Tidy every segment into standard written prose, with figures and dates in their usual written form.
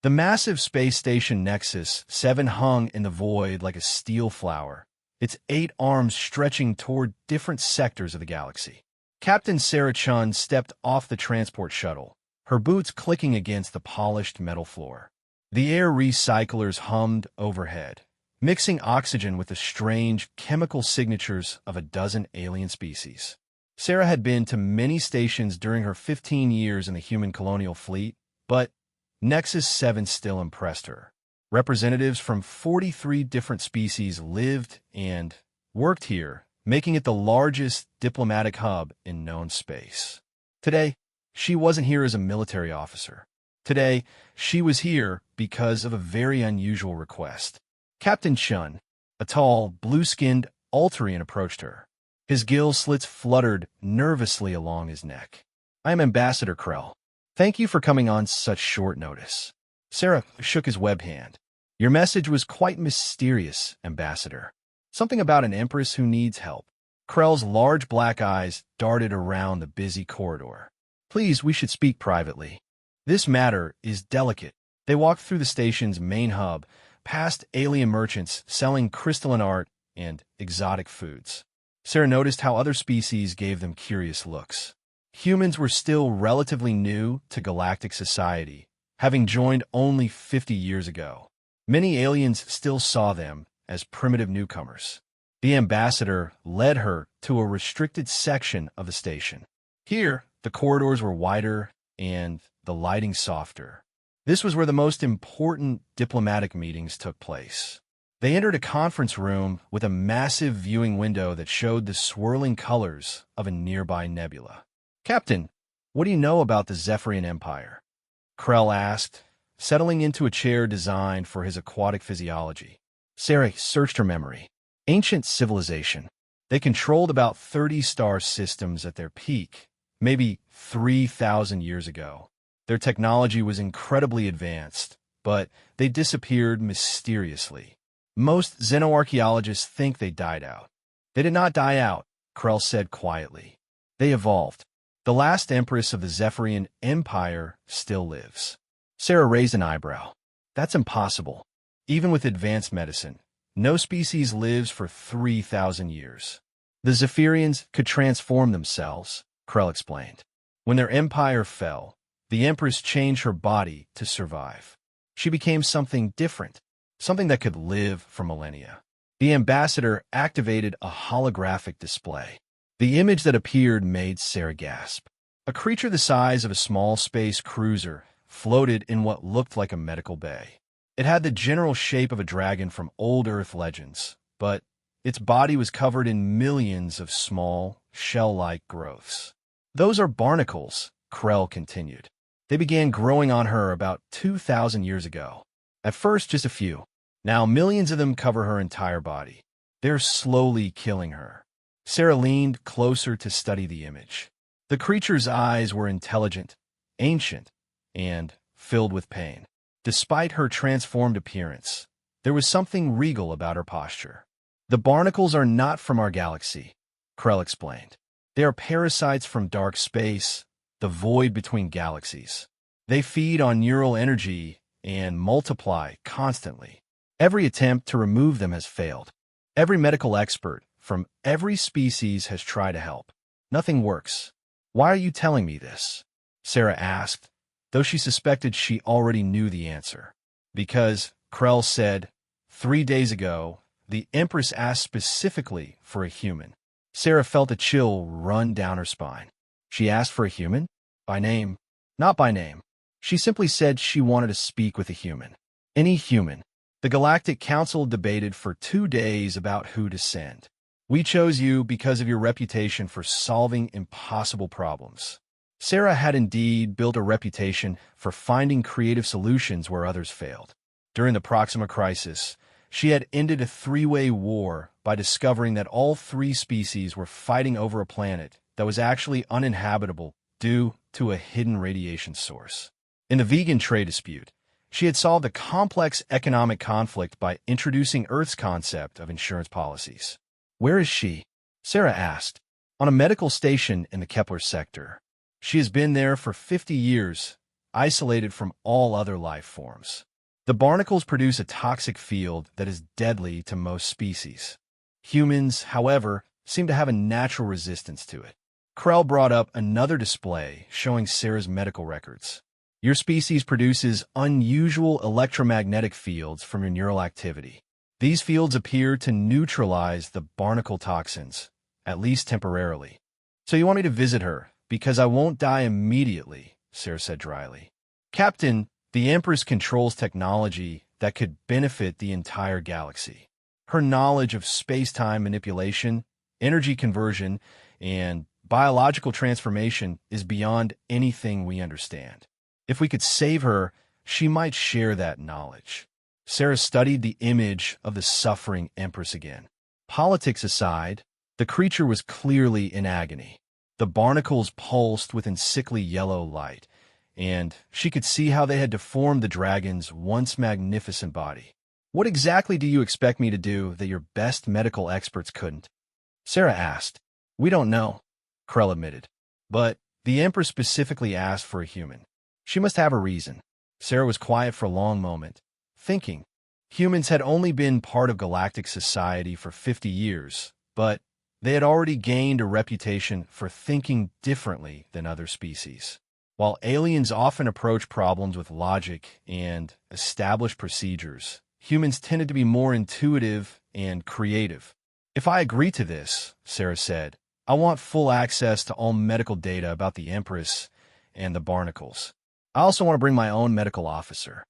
The massive space station Nexus 7 hung in the void like a steel flower, its 8 arms stretching toward different sectors of the galaxy. Captain Sarah Chun stepped off the transport shuttle, her boots clicking against the polished metal floor. The air recyclers hummed overhead, mixing oxygen with the strange chemical signatures of a dozen alien species. Sarah had been to many stations during her 15 years in the human colonial fleet, but Nexus 7 still impressed her. Representatives from 43 different species lived and worked here, making it the largest diplomatic hub in known space. Today, she wasn't here as a military officer. Today, she was here because of a very unusual request. Captain Chun, a tall, blue-skinned Altarian, approached her. His gill slits fluttered nervously along his neck. "I am Ambassador Krell. Thank you for coming on such short notice." Sarah shook his web hand. "Your message was quite mysterious, Ambassador. Something about an Empress who needs help." Krell's large black eyes darted around the busy corridor. "Please, we should speak privately. This matter is delicate." They walked through the station's main hub, past alien merchants selling crystalline art and exotic foods. Sarah noticed how other species gave them curious looks. Humans were still relatively new to galactic society, having joined only 50 years ago. Many aliens still saw them as primitive newcomers. The ambassador led her to a restricted section of the station. Here, the corridors were wider and the lighting softer. This was where the most important diplomatic meetings took place. They entered a conference room with a massive viewing window that showed the swirling colors of a nearby nebula. "Captain, what do you know about the Zephyrian Empire?" Krell asked, settling into a chair designed for his aquatic physiology. Sarah searched her memory. Ancient civilization. They controlled about 30 star systems at their peak, maybe 3,000 years ago. Their technology was incredibly advanced, but they disappeared mysteriously. Most xenoarchaeologists think they died out. "They did not die out," Krell said quietly. "They evolved. The last Empress of the Zephyrian Empire still lives." Sarah raised an eyebrow. "That's impossible. Even with advanced medicine, no species lives for 3,000 years. The Zephyrians could transform themselves," Krell explained. "When their empire fell, the Empress changed her body to survive. She became something different, something that could live for millennia." The ambassador activated a holographic display. The image that appeared made Sarah gasp. A creature the size of a small space cruiser floated in what looked like a medical bay. It had the general shape of a dragon from old Earth legends, but its body was covered in millions of small, shell-like growths. "Those are barnacles," Krell continued. "They began growing on her about 2,000 years ago. At first, just a few. Now millions of them cover her entire body. They're slowly killing her." Sarah leaned closer to study the image. The creature's eyes were intelligent, ancient, and filled with pain. Despite her transformed appearance, there was something regal about her posture. "The barnacles are not from our galaxy," Krell explained. "They are parasites from dark space, the void between galaxies. They feed on neural energy and multiply constantly. Every attempt to remove them has failed. Every medical expert from every species has tried to help. Nothing works. Why are you telling me this?" Sarah asked, though she suspected she already knew the answer. "Because," Krell said, 3 days ago, the Empress asked specifically for a human." Sarah felt a chill run down her spine. "She asked for a human? By name?" "Not by name. She simply said she wanted to speak with a human. Any human." The Galactic Council debated for 2 days about who to send. "We chose you because of your reputation for solving impossible problems." Sarah had indeed built a reputation for finding creative solutions where others failed. During the Proxima Crisis, she had ended a 3-way war by discovering that all 3 species were fighting over a planet that was actually uninhabitable due to a hidden radiation source. In the vegan trade dispute, she had solved a complex economic conflict by introducing Earth's concept of insurance policies. "Where is she?" Sarah asked. "On a medical station in the Kepler sector. She has been there for 50 years, isolated from all other life forms. The barnacles produce a toxic field that is deadly to most species. Humans, however, seem to have a natural resistance to it. Krell brought up another display showing Sarah's medical records. Your species produces unusual electromagnetic fields from your neural activity. These fields appear to neutralize the barnacle toxins, at least temporarily. So you want me to visit her, because I won't die immediately, Sarah said dryly. Captain, the Empress controls technology that could benefit the entire galaxy. Her knowledge of space-time manipulation, energy conversion, and biological transformation is beyond anything we understand. If we could save her, she might share that knowledge. Sarah studied the image of the suffering Empress again. Politics aside, the creature was clearly in agony. The barnacles pulsed with sickly yellow light, and she could see how they had deformed the dragon's once magnificent body. What exactly do you expect me to do that your best medical experts couldn't? Sarah asked. We don't know, Krell admitted. But the Empress specifically asked for a human. She must have a reason. Sarah was quiet for a long moment, thinking. Humans had only been part of galactic society for 50 years, but they had already gained a reputation for thinking differently than other species. While aliens often approach problems with logic and established procedures, humans tended to be more intuitive and creative. If I agree to this, Sarah said, I want full access to all medical data about the Empress and the barnacles. I also want to bring my own medical officer.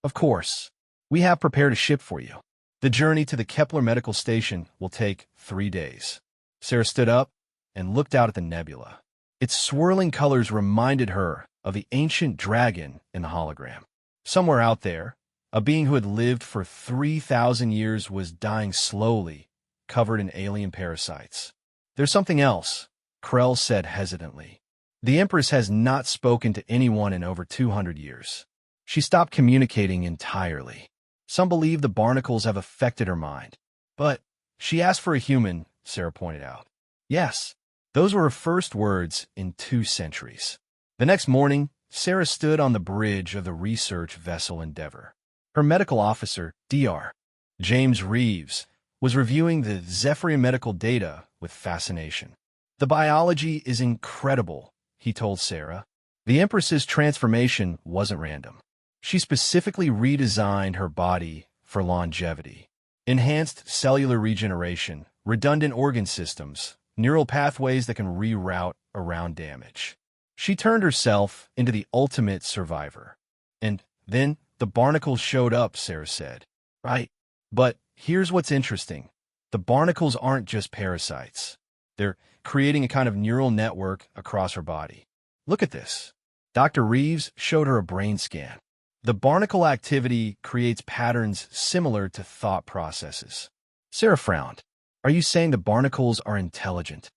Of course, we have prepared a ship for you. The journey to the Kepler Medical Station will take 3 days. Sarah stood up and looked out at the nebula. Its swirling colors reminded her of the ancient dragon in the hologram. Somewhere out there, a being who had lived for 3,000 years was dying slowly, covered in alien parasites. There's something else, Krell said hesitantly. The Empress has not spoken to anyone in over 200 years. She stopped communicating entirely. Some believe the barnacles have affected her mind. But she asked for a human, Sarah pointed out. Yes, those were her first words in 2 centuries. The next morning, Sarah stood on the bridge of the research vessel Endeavor. Her medical officer, Dr. James Reeves, was reviewing the Zephyrian medical data with fascination. The biology is incredible, he told Sarah. The Empress's transformation wasn't random. She specifically redesigned her body for longevity. Enhanced cellular regeneration, redundant organ systems, neural pathways that can reroute around damage. She turned herself into the ultimate survivor. And then the barnacles showed up, Sarah said. Right. But here's what's interesting. The barnacles aren't just parasites. They're creating a kind of neural network across her body. Look at this. Dr. Reeves showed her a brain scan. The barnacle activity creates patterns similar to thought processes. Sarah frowned. Are you saying the barnacles are intelligent?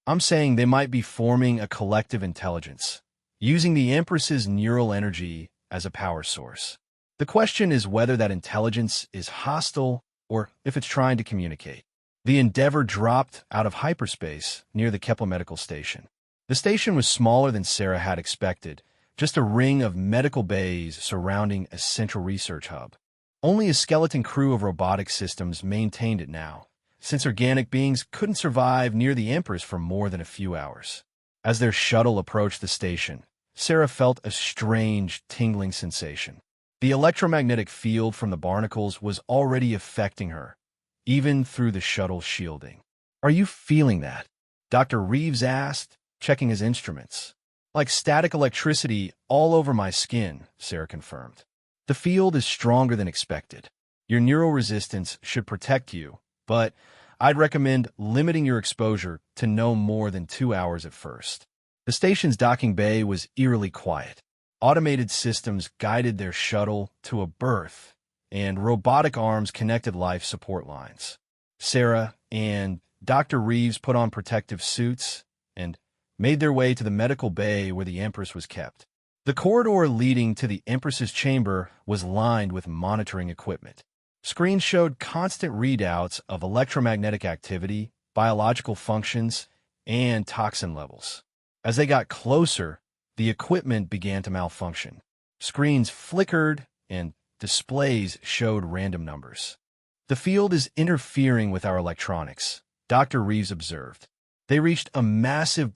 I'm saying they might be forming a collective intelligence, using the Empress's neural energy as a power source. The question is whether that intelligence is hostile or if it's trying to communicate. The Endeavor dropped out of hyperspace near the Kepler Medical Station. The station was smaller than Sarah had expected, just a ring of medical bays surrounding a central research hub. Only a skeleton crew of robotic systems maintained it now, since organic beings couldn't survive near the Empress for more than a few hours. As their shuttle approached the station, Sarah felt a strange, tingling sensation. The electromagnetic field from the barnacles was already affecting her, even through the shuttle's shielding. Are you feeling that? Dr. Reeves asked, checking his instruments. Like static electricity all over my skin, Sarah confirmed. The field is stronger than expected. Your neural resistance should protect you, but I'd recommend limiting your exposure to no more than 2 hours at first. The station's docking bay was eerily quiet. Automated systems guided their shuttle to a berth, and robotic arms connected life support lines. Sarah and Dr. Reeves put on protective suits and made their way to the medical bay where the Empress was kept. The corridor leading to the Empress's chamber was lined with monitoring equipment. Screens showed constant readouts of electromagnetic activity, biological functions, and toxin levels. As they got closer, the equipment began to malfunction. Screens flickered, and displays showed random numbers. The field is interfering with our electronics, Dr. Reeves observed. They reached a massive